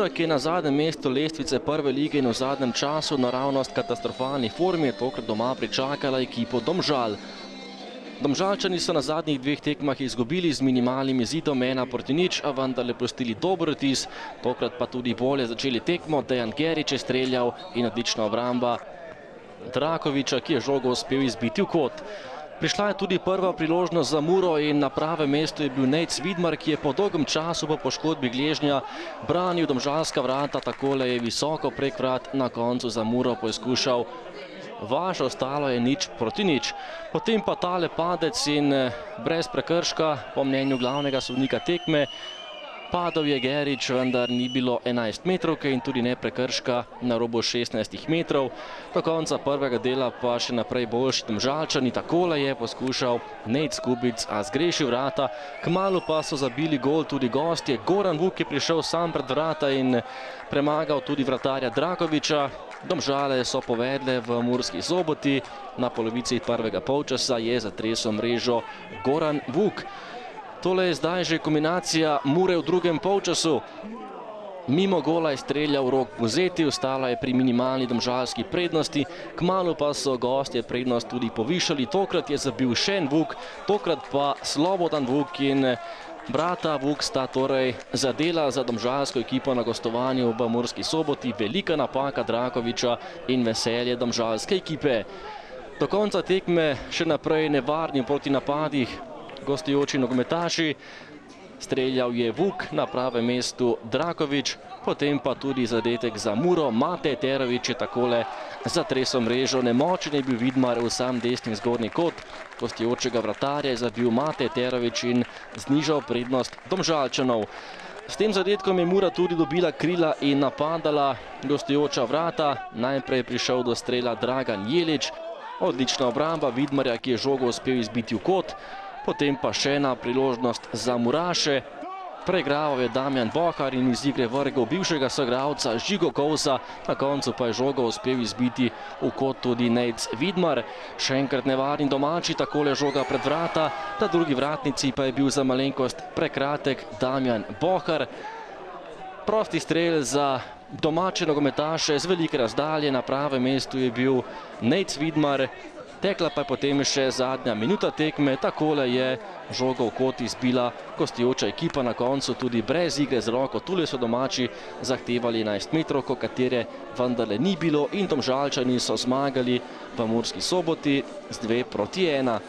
Mura, ki je na zadnjem mestu lestvice prve lige in v zadnjem času naravnost katastrofalni formi, je tokrat doma pričakala ekipo Domžal. Domžalčani so na zadnjih dveh tekmah izgubili z minimalnim izidom 1:0, a vendarle pustili dober vtis, tokrat pa tudi bolje začeli tekmo. Dejan Gerič je streljal in odlična obramba Drakoviča, ki je žogo uspel izbiti v kot. Prišla je tudi prva priložnost za Muro in na pravem mestu je bil Nejc Vidmar, ki je po dolgem času po poškodbi gležnja branil domžalska vrata. Takole je visoko prek vrat na koncu za Muro poizkušal Vaš, ostalo je 0:0. Potem pa tale padec in brez prekrška, po mnenju glavnega sodnika tekme, padel je Gerič, vendar ni bilo 11 metrovke in tudi ne prekrška na robu 16 metrov. Do konca prvega dela pa še naprej boljši Domžalčani. Takole je poskušal Nejc Kubic, a zgrešil vrata. Kmalu pa so zabili gol tudi gostje. Goran Vuk je prišel sam pred vrata in premagal tudi vratarja Drakoviča. Domžale so povedle v Murski Soboti. Na polovici prvega polčasa je zatresel mrežo Goran Vuk. Tole je zdaj že kombinacija Mure v drugem polčasu. Mimo gola je streljal Rok Buzeti, ostala je pri minimalni domžalski prednosti. Kmalu pa so gostje prednost tudi povišali. Tokrat je zabil še en Vuk, tokrat pa Slobodan Vuk in brata Vuk sta torej zadela za domžalsko ekipo na gostovanju v Murski Soboti. Velika napaka Drakoviča in veselje domžalske ekipe. Do konca tekme še naprej nevarni proti napadih gostujoči nogometaši. Streljal je Vuk, na pravem mestu Drakovič, potem pa tudi zadetek za Muro. Mate Terovič je takole zatresel mrežo. Nemočen je bil Vidmar v sam desni zgornji kot. Gostujočega vratarja je zabil Mate Terovič in znižal prednost Domžalčanov. S tem zadetkom je Mura tudi dobila krila in napadala gostujoča vrata. Najprej je prišel do strela Dragan Jelič. Odlična obramba Vidmarja, ki je žogo uspel izbiti v kot. Potem pa še ena priložnost za Muraše. Preigraval je Damjan Bohar in iz igre vrgel bivšega soigralca Žigo Kovsa. Na koncu pa je žogo uspel izbiti v kot tudi Nejc Vidmar. Še enkrat nevarni domači, takole žoga pred vrata. Na drugi vratnici pa je bil za malenkost prekratek Damjan Bohar. Prosti strel za domače nogometaše z velike razdalje. Na pravem mestu je bil Nejc Vidmar. Tekla pa je potem še zadnja minuta tekme. Takole je žogo v kot izbila gostujoča ekipa na koncu, tudi brez igre z roko. Tule so domači zahtevali 11 metrovko, katere vendarle ni bilo, in Domžalčani so zmagali v Murski Soboti z 2:1.